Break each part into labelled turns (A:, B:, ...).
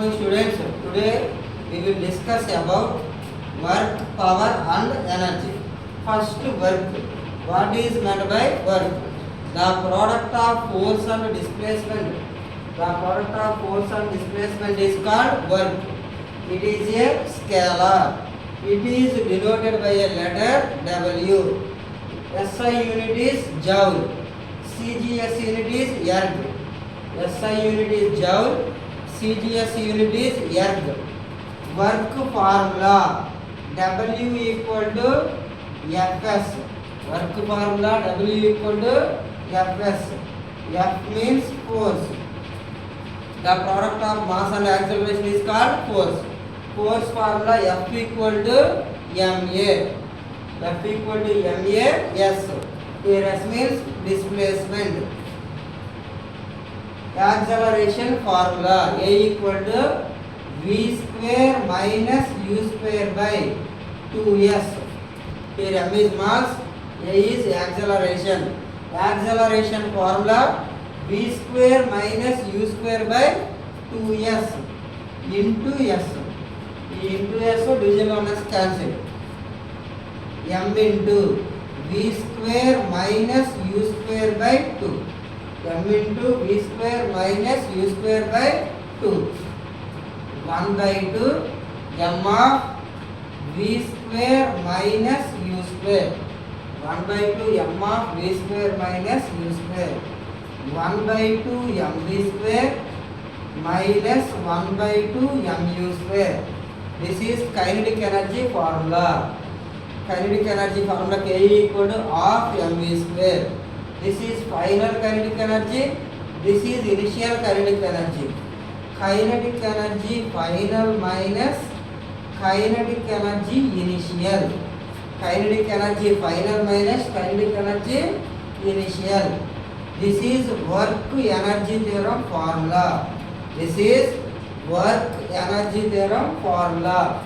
A: So students, today we will discuss about work, power and energy. First, work. What is meant by work? The product of force and displacement. The product of force and displacement is called work. It is a scalar. It is denoted by a letter W. SI unit is joule. CGS unit is erg. SI unit is joule. CGS unit is erg. Work formula W equal to Fs. Work formula W equal to Fs. F means force. The product of mass and acceleration is called force. Force formula F equal to ma. F equal to ma s. Here s means displacement. Acceleration formula A equal to v square minus u square by 2s. Here m is mass, A is acceleration. Acceleration formula v square minus u square by 2s into s. Into s division on s cancel. M into v square minus u square by 2. M into v square minus u square by 2. 1 by 2 m of v square minus u square. 1 by 2 m of v square minus u square. 1 by 2 mv square minus 1 by 2 mu square. This is kinetic energy formula. Kinetic energy formula K equal to half mv square. This is final kinetic energy. This is initial kinetic energy. Kinetic energy final minus kinetic energy initial. Kinetic energy final minus kinetic energy initial. This is work energy theorem formula. This is work energy theorem formula.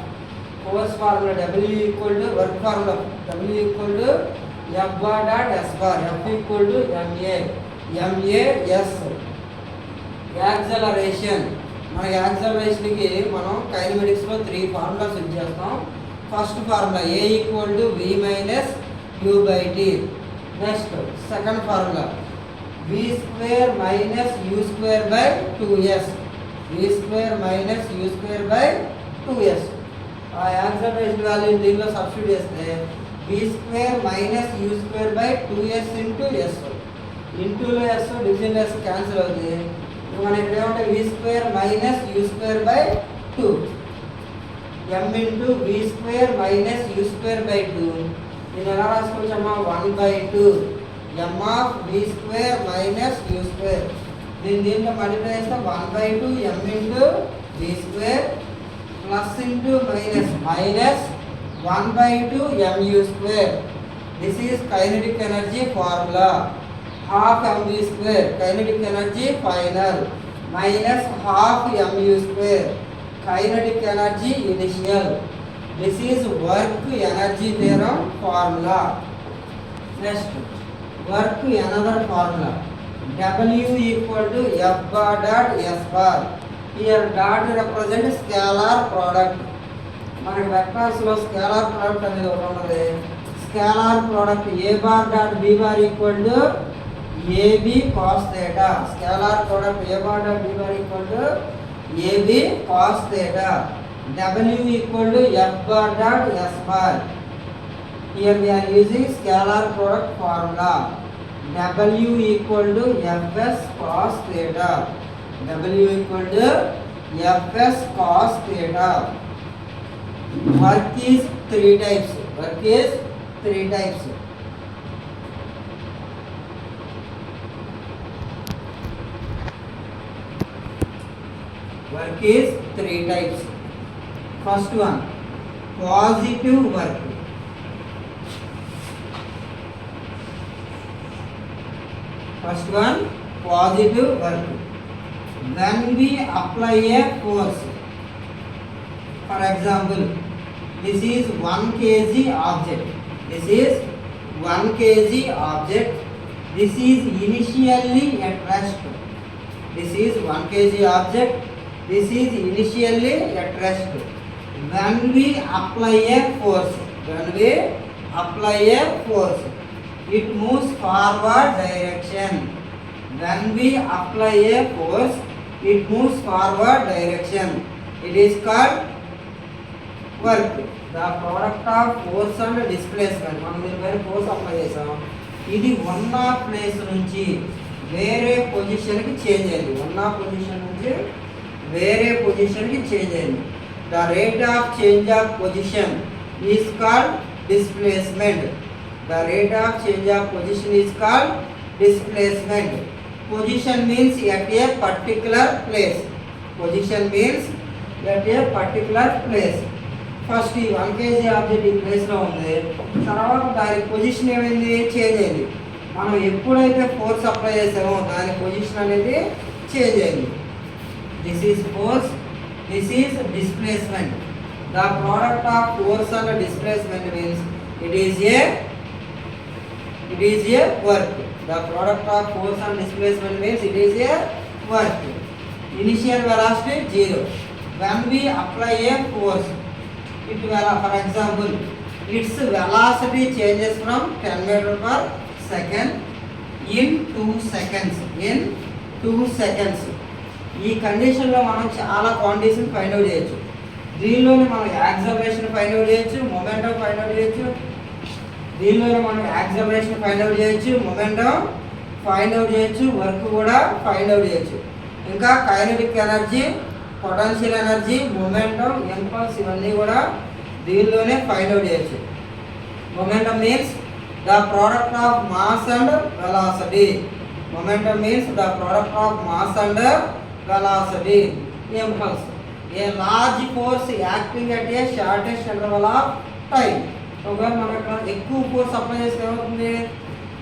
A: Force formula W equal to work formula W equal to F bar dot S bar. F equal to ma s. Acceleration. మన యాక్సలరేషన్కి మనం కైనమెటిక్స్లో 3 formulas use చేస్తాం. First formula A equal to v minus u by t. Next second formula v square minus u square by 2s. v square minus u square by 2s. ఆ acceleration value దీనిలో substitute చేస్తే v square minus u square by 2s into s. ఇంటూలో s division s cancel అవుతుంది. మనం ఇక్కడ ఏమంటే v square minus u square by 2. m into v square minus u square by 2. దీన్ని ఎలా రాసుకోవచ్చమ్మా 1 by 2 m of v square minus u square. దీంట్లో multiply చేస్తే 1 by 2 m into v square plus into minus minus 1 by 2 mu square. This is kinetic energy formula. half mv square kinetic energy final minus half mu square kinetic energy initial. This is work energy theorem formula. Next, work another formula W equal to F bar dot S bar. Here dot represents scalar product. మనకి vectors లో scalar product అనేది ఒకటి ఉన్నది. Scalar product A bar dot B bar equal to AB cos theta. Scalar product A bar dot B bar equal to AB cos theta. W equal to F bar dot S bar. Here we are using scalar product formula. W equal to Fs cos theta. W equal to Fs cos theta. Work is 3 types. Work is 3 types. Work is 3 types. First one, positive work. First one, positive work. When we apply a force, for example, this is 1 kg object. This is 1 kg object. This is initially at rest. This is 1 kg object. This is initially at rest. When we apply a force, it moves forward direction. When we apply a force, it moves forward direction. It is called work. The product of force and displacement. మనం దీనిపైన force apply చేసాం. ఇది one of place నుంచి వేరే పొజిషన్కి change అయింది. One of position నుంచి వేరే పొజిషన్కి చేంజ్ అయింది. The rate of change of position is called displacement. The rate of change of position is called displacement. Position means at a particular place. Position means at a particular place. First ఈ 1 kg object ఈ ప్లేస్లో ఉంది, తర్వాత దాని position ఏమైంది, change అయింది. మనం ఎప్పుడైతే ఫోర్స్ అప్లై చేసామో దాని పొజిషన్ అనేది చేంజ్ అయింది. This is force, this is displacement. The product of force and displacement means it is A work. The product of force and displacement means it is a work. Initial velocity 0. When we apply a force, for example, its velocity changes from 10 meter per second in 2 seconds. ఈ కండిషన్లో మనం చాలా క్వాంటిటీస్ని find out చేయొచ్చు. దీనిలోనే మనం acceleration find out చేయొచ్చు, momentum find out చేయొచ్చు. దీనిలోనే మనం యాక్సలరేషన్ ఫైండ్ అవుట్ చేయొచ్చు, మొమెంటం ఫైండ్ అవుట్ చేయొచ్చు, వర్క్ కూడా ఫైండ్ అవుట్ చేయొచ్చు. ఇంకా kinetic energy, potential energy, momentum, impulse ఇవన్నీ కూడా దీనిలోనే ఫైండ్ అవుట్ చేయొచ్చు. Momentum means the product of mass and velocity. Momentum means the product of mass and velocity. Impulse a large force acting at a shortest interval of time. ఒకవేళ మనం ఇక్కడ ఎక్కువ force apply చేస్తే ఏమవుతుంది,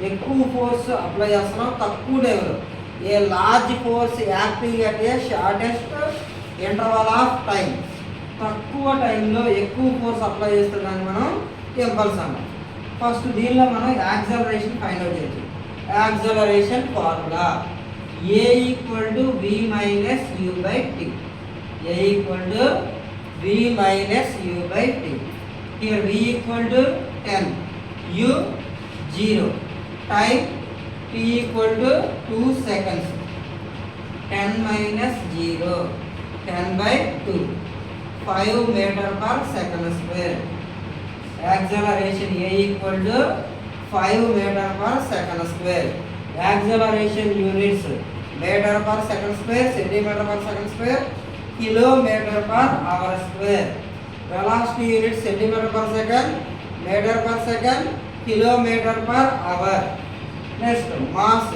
A: ఎక్కువ force apply చేస్తున్నాం తక్కువ టైంలో. A large force acting at a shortest interval of time. తక్కువ టైంలో ఎక్కువ ఫోర్స్ అప్లై చేస్తున్నాను మనం ఇంపల్స్ అన్నాం. ఫస్ట్ దీనిలో మనం యాక్సలరేషన్ ఫైండ్ అవుట్ చేయొచ్చు. Acceleration formula A equal to V minus U by T. A equal to V minus U by T. Here V equal to 10, U 0, time T equal to 2 seconds. 10 minus 0, 10 by 2, 5 meter per second square. Acceleration A equal to 5 meter per second square. Acceleration units meter per second square, centimeter per second square, kilometer per hour square. Velocity units centimeter per second, meter per second, kilometer per hour. Next, mass.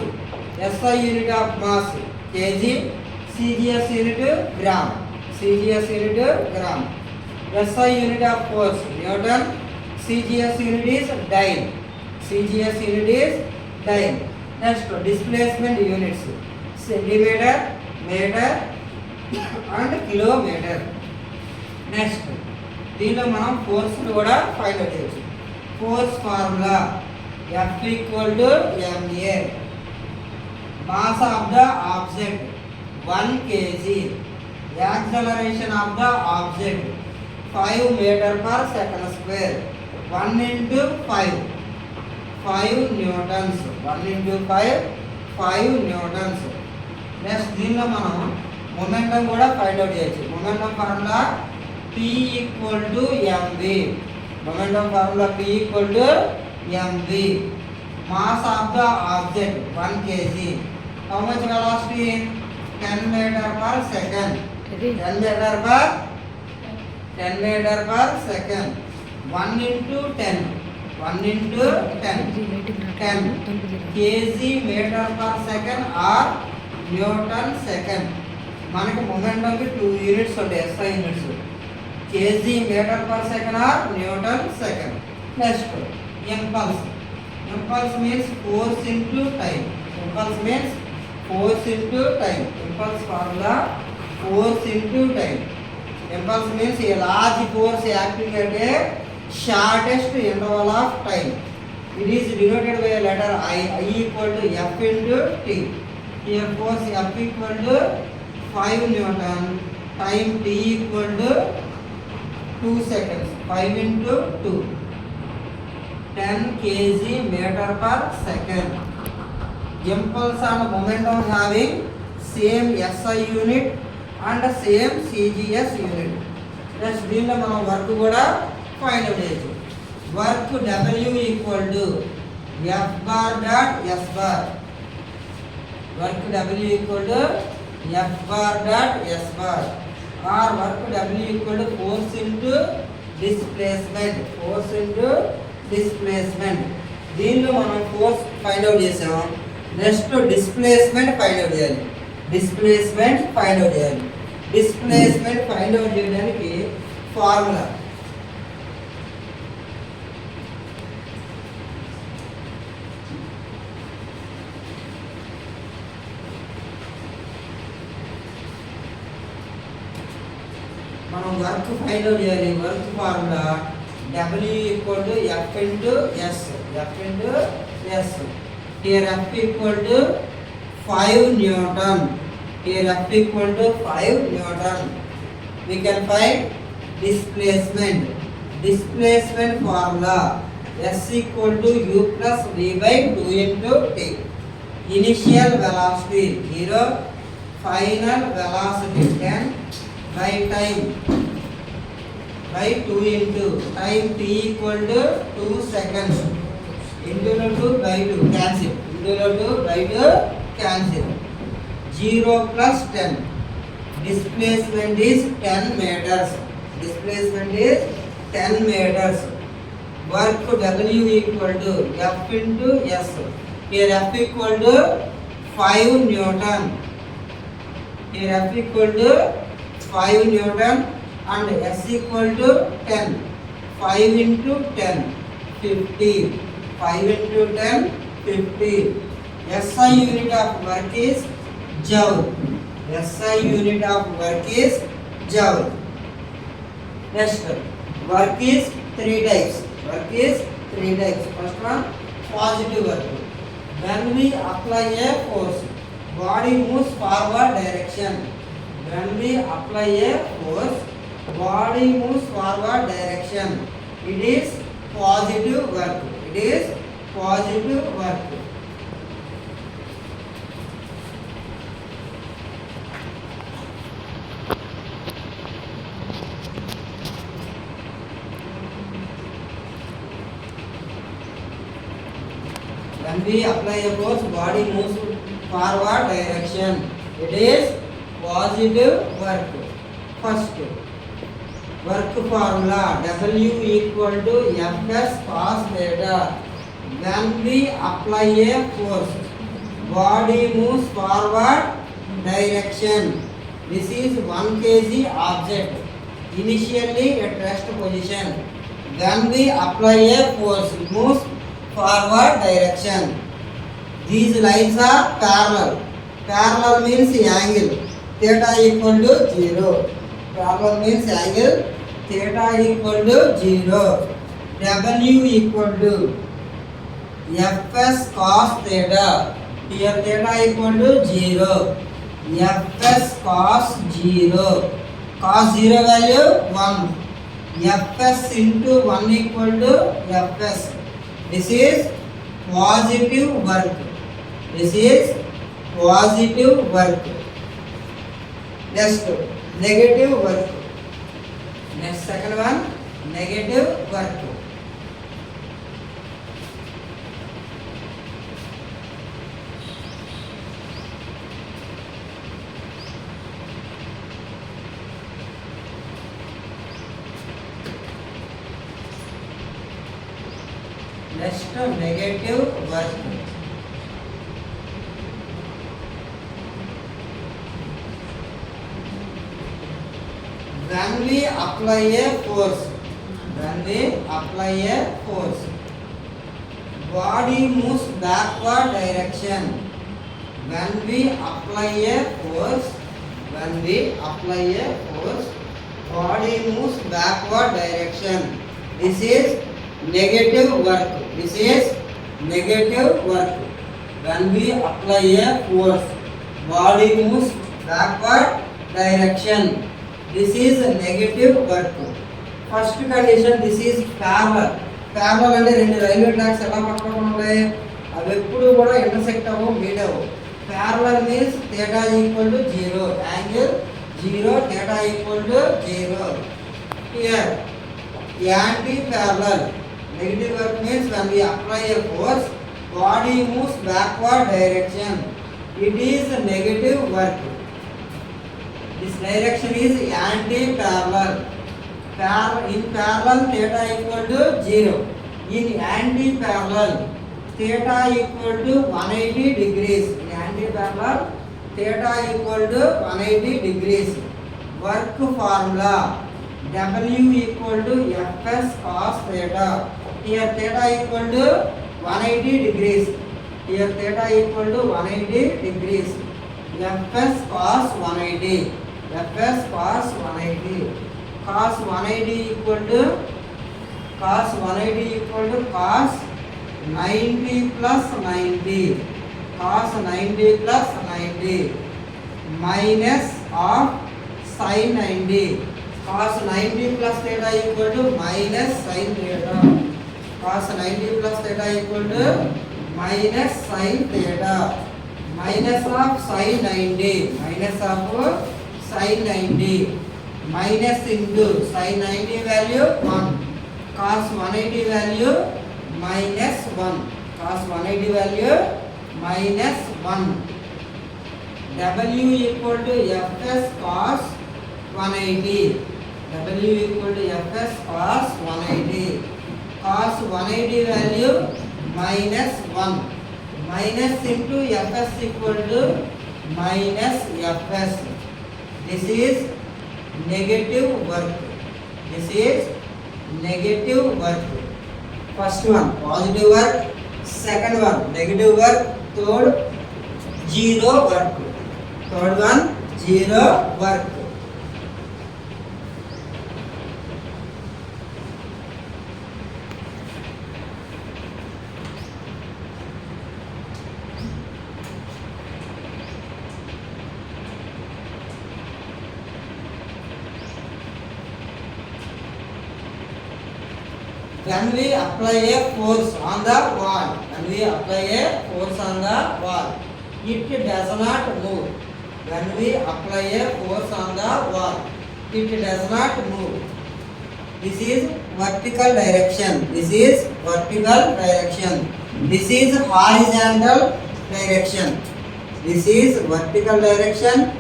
A: SI unit of mass kg, CGS unit gram. CGS unit gram. SI unit of force Newton, CGS unit is dyne. CGS unit is dyne. Next, displacement units centimeter, meter and kilometer. Next, దీనిలో మనం force కూడా find out చేయొచ్చు. Force formula F equal to MA. Mass of the object 1 kg. Acceleration of the object 5 meter per second square. 1 into 5, 5 newtons. 1 into 5, 5 newtons. Next దీనిలో మనం momentum కూడా find out చేయొచ్చు. Momentum formula P equal to mv. Momentum formula P equal to mv. Mass of the object 1 kg. How much velocity? 10 meter per second. 10 meter per second. 1 into 10. 1 into 10. 10 kg meter per second or Newton second. మనకి momentum కి 2 units ఉంటాయి, SI units. kg meter per second or Newton second. Next, impulse. Impulse means force into time. Impulse means force into time. Impulse formula force into time. Impulse means a large force acting at a shortest interval of time. It is denoted by a letter I. I equal to F into T. Here force F equal to 5 Newton, time t equal to 2 seconds. 5 into 2, 10 kg meter per second. Impulse and momentum having same SI unit and same CGS unit. Next దీనిలో మనం work కూడా find out చేయొచ్చు. Work W equal to F bar dot S bar. Work W equal to F bar dot S bar. Or work W equal to force into displacement. Force into displacement. దీనిలో మనం force find out చేసాం. Next displacement find out చేయాలి. Displacement find out చేయాలి. Displacement find out చేయడానికి formula మనం work find out చేయాలి. Work formula W equal to F into S. F into S. Here F equal to 5 Newton. Here F equal to 5 Newton. We can find displacement. Displacement formula S equal to U plus V by 2 into T. Initial velocity 0. Final velocity 10 by time by 2 into time t equal to 2 seconds. Into 2 by 2 cancel. Into 2 by 2 cancel. 0 plus 10. Displacement is 10 meters. Displacement is 10 meters. Work W equal to F into S. Here F equal to 5 Newton. Here F equal to 5 Newton and S equal to 10. 5 into 10, 50. 5 into 10, 50. SI unit of work is joule. SI unit of work is joule. Next, work is 3 types. Work is 3 types. First one, positive work. When we apply a force, body moves forward direction. When we apply a force, body moves forward direction. It is positive work. It is positive work. When we apply a force, body moves forward direction. It is positive work. First, work formula W equal to Fs cos theta. When we apply a force, body moves forward direction. This is 1 kg object. Initially at rest position. When we apply a force, it moves forward direction. These lines are parallel. Parallel means angle. Theta equal to 0. Parallel means angle. Theta equal to 0. W equal to Fs cos theta. Here theta equal to 0. Fs cos 0. Cos 0 value 1. Fs into 1 equal to Fs. This is positive work. This is positive work. Next, negative work. Next, second one, negative work. Next, negative work. When we apply a force, body moves backward direction. When we apply a force, body moves backward direction. This is negative work. This is negative work. When we apply a force, body moves backward direction. This is negative work. First condition this is parallel. Parallel అంటే రెండు railway tracks ఎలా పక్కన ఉంటాయి, అవి ఎప్పుడు కూడా intersect అవ్వవు, meet అవ్వవు. Parallel means theta equal to 0, angle 0, theta equal to 0. Here anti parallel. Negative work means when we apply a force, body moves backward direction. It is negative work. This direction is anti-parallel. In parallel, theta equal to 0. In anti-parallel, theta equal to 180 degrees. In anti-parallel, theta equal to 180 degrees. Work formula W equal to Fs cos theta. Here theta equal to 180 degrees. Here theta equal to 180 degrees. Fs cos 180. Fs cos 180. Cos 180 equal to cos 90 plus 90. Cos 90 plus 90 minus of sin 90. Cos 90 plus theta equal to minus sin theta. Cos 90 plus theta equal to minus sin theta. Minus of sin 90. Minus of sin 90. Minus into sin 90 value 1. Cos 180 value minus 1. Cos 180 value minus 1. W equal to Fs cos 180. W equal to Fs cos 180. Cos 180 value minus 1. Minus into Fs equal to minus Fs. This is negative work. This is negative work. First one positive work, second one negative work, third zero work. Third one zero work. When we apply a force on the wall, when we apply a force on the wall, it does not move. When we apply a force on the wall, it does not move. This is vertical direction. This is vertical direction. This is horizontal direction. This is vertical direction.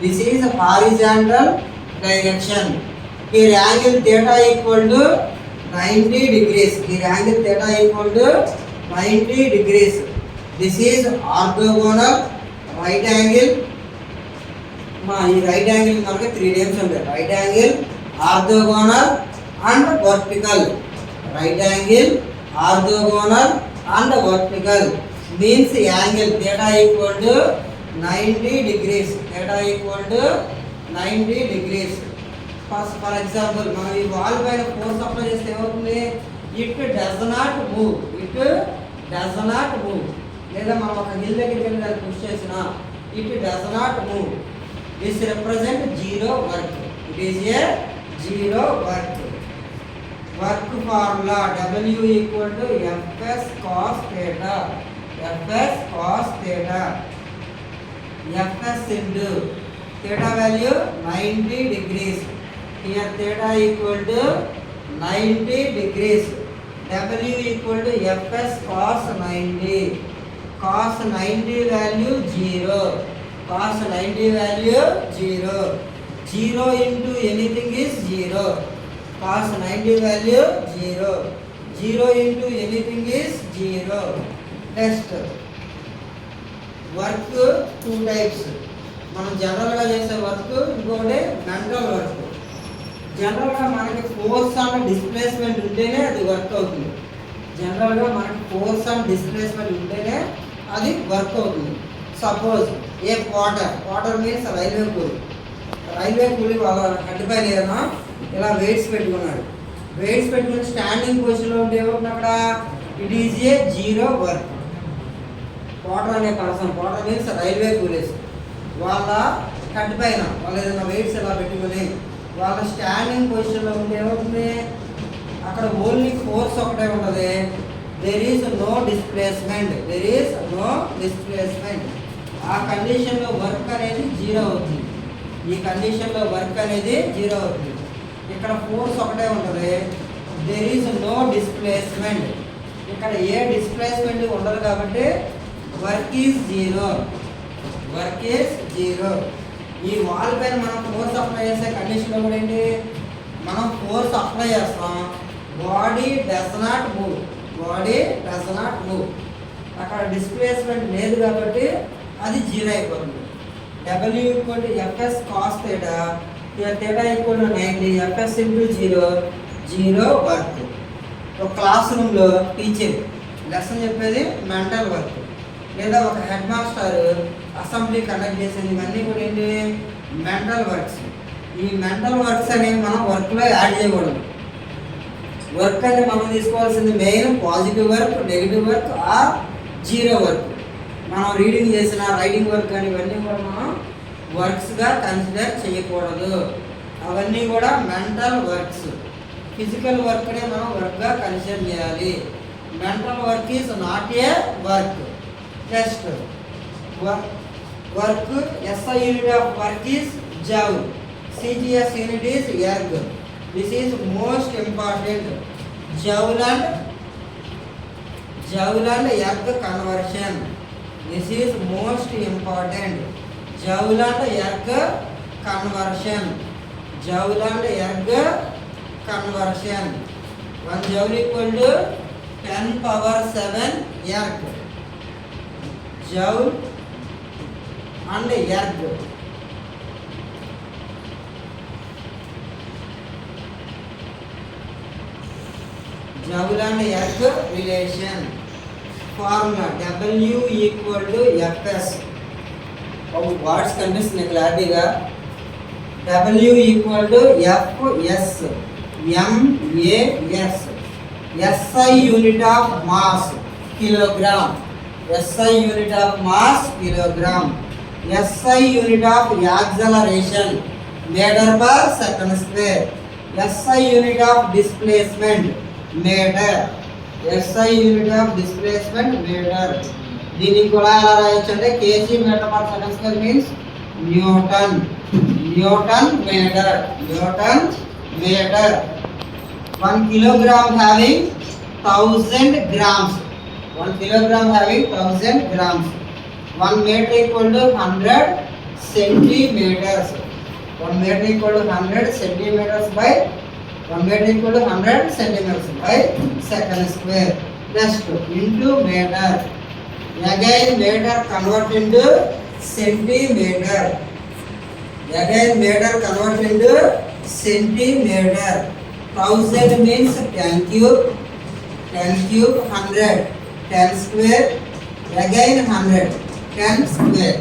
A: This is horizontal direction. Here angle theta equal to 90 degrees. Here angle theta equal to 90 degrees. This is orthogonal right angle. ఈ right angle మనకి 3 names ఉంటాయి. Right angle, orthogonal and vertical. Right angle, orthogonal and vertical means angle theta equal to 90 degrees. Theta equal to 90 degrees. For example మనం ఈ wall పైన force apply చేస్తే ఏమవుతుంది? It does not move. It does not move. లేదా మనం ఒక hill దగ్గరికి వెళ్ళి దాన్ని పుష్ చేసినా it does not move. This represent zero work. It is a zero work. Work formula W equal to Fs cos theta. Fs cos theta. Fs into theta value 90 degrees. Here theta equal to 90 degrees. W equal to Fs cos 90. Cos 90 value 0. Cos 90 value 0. 0 into anything is 0. Cos 90 value 0. 0 into anything is 0. Next work 2 types. మనం జనరల్గా చేసే work, ఇంకోటి mental work. జనరల్గా మనకి force and displacement ఉంటేనే అది work అవుతుంది. జనరల్గా మనకి ఫోర్స్ అండ్ డిస్ప్లేస్మెంట్ ఉంటేనే అది వర్క్ అవుతుంది. సపోజ్ ఏ క్వార్టర్ మీన్స్ రైల్వే కూలీ వాళ్ళ కట్టిపైన ఏదైనా ఇలా వెయిట్స్ పెట్టుకున్నాడు. వెయిట్స్ పెట్టుకుని స్టాండింగ్ పొజిషన్లో ఉంటే ఏమవుతుంది అక్కడ? It is a zero work. Quarter అనే person, quarter means railway coolies, వాళ్ళ కట్టిపైన వాళ్ళు ఏదైనా వెయిట్స్ ఇలా పెట్టుకుని వాళ్ళ స్టాండింగ్ పొజిషన్లో ఉంటే ఏమవుతుంది, అక్కడ ఓన్లీ ఫోర్స్ ఒకటే ఉంటుంది. There is no displacement, there is no displacement. ఆ కండిషన్లో వర్క్ అనేది జీరో అవుతుంది. ఈ కండిషన్లో వర్క్ అనేది జీరో అవుతుంది. ఇక్కడ ఫోర్స్ ఒకటే ఉంటుంది. There is no displacement. ఇక్కడ ఏ డిస్ప్లేస్మెంట్ ఉండదు కాబట్టి work is zero, work is zero. ఈ వాల్ పైన మనం ఫోర్స్ అప్లై చేసే కండిషన్లో కూడా ఏంటి, మనం ఫోర్స్ అప్లై చేస్తాం, body does not move, body does not move. అక్కడ డిస్ప్లేస్మెంట్ లేదు కాబట్టి అది జీరో అయిపోతుంది. W equal to FS cos theta, theta equal to 90, FS into zero, zero work. ఒక క్లాస్ రూమ్లో టీచర్ లెసన్ చెప్పేది మెంటల్ వర్క్, లేదా ఒక హెడ్ మాస్టర్ అసెంబ్లీ కండక్ట్ చేసేది, ఇవన్నీ కూడా ఏంటి మెంటల్ వర్క్స్. ఈ మెంటల్ వర్క్స్ అనేవి మనం వర్క్లో యాడ్ చేయకూడదు. వర్క్ అంటే మనం తీసుకోవాల్సింది main positive work, negative work or zero work. మనం రీడింగ్ చేసిన రైటింగ్ వర్క్ అని ఇవన్నీ కూడా మనం వర్క్స్గా కన్సిడర్ చేయకూడదు. అవన్నీ కూడా మెంటల్ వర్క్స్. ఫిజికల్ వర్క్నే మనం వర్క్గా కన్సిడర్ చేయాలి. Mental work is not a work. Next work, SI unit of work is joule, CGS unit is erg. This is most important. Joule and erg conversion. This is most important. Joule and erg conversion. Joule and erg conversion. 1 joule equal to 10 power 7 erg. Joule and erg. Joule and erg relation. Formula W equal to Fs. Words కనిపిస్తున్నాయి క్లారిటీగా. W equal to Fs MAS. SI unit of mass kilogram, SI unit of mass kilogram. SI unit of acceleration metre per second square. SI unit of displacement metre. SI unit of displacement metre. దీన్ని కూడా ఎలా రాయొచ్చు అంటే kg metre per second square means newton, newton metre, newton metre. 1 kilogram having 1000 grams, 1 kilogram having 1000 grams. 1 meter equal to 100 centimeters. 1 meter equal to 100 centimeters by 1 meter equal to 100 centimeters by second square. Next into meter. Again meter convert into centimeter. Again meter convert into centimeter. 1000 means 10 cube, 10 cube 100, 10 square, again 100, 10 square,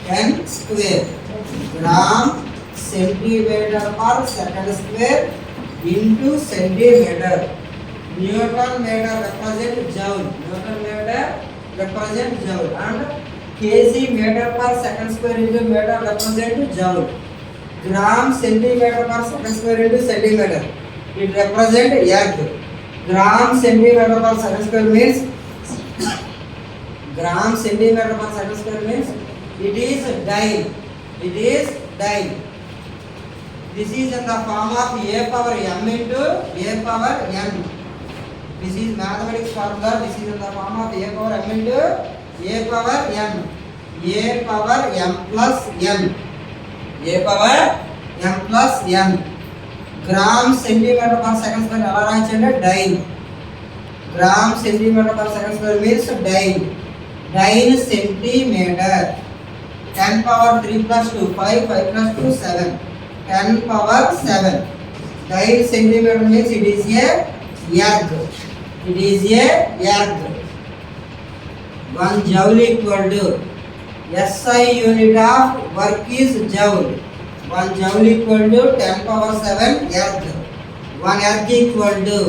A: 10 square. Gram centimeter per second square into centimeter. Newton meter represent joule, Newton meter represent joule, and kg meter per second square into meter represent joule. Gram centimeter per second square into centimeter, it represent erg. Gram centimeter per second square means gram centimeter per second square means it is dyne, it is dyne. This is in the form of a power m into a power n. This is mathematics formula. This is in the form of a power m into a power n. A power m plus n. A power m plus n. Gram centimeter per second square ఎలా రాయొచ్చంటే dyne. Gram centimeter per second square means dyne. Dyne centimetre. 10 power 3 plus 2 5, 5 plus 2 7, 10 power 7. Dine centimeter means it is a erg. It is a erg. 1 joule equal to SI unit of work is joule. 1 joule equal to 10 power 7 erg. 1 erg equal to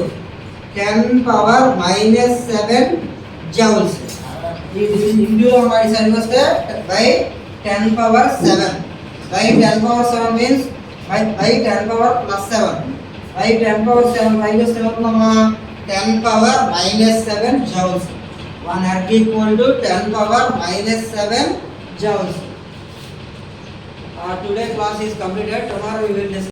A: 10 power minus 7 joules. This is into by 10 power 7. By 10 power 7 means I 10 power plus 7. I 10 power 7 minus 7 mama 10 power minus 7 joules. 1 erg equal to 10 power minus 7 joules. Today class is completed. Tomorrow we will discuss.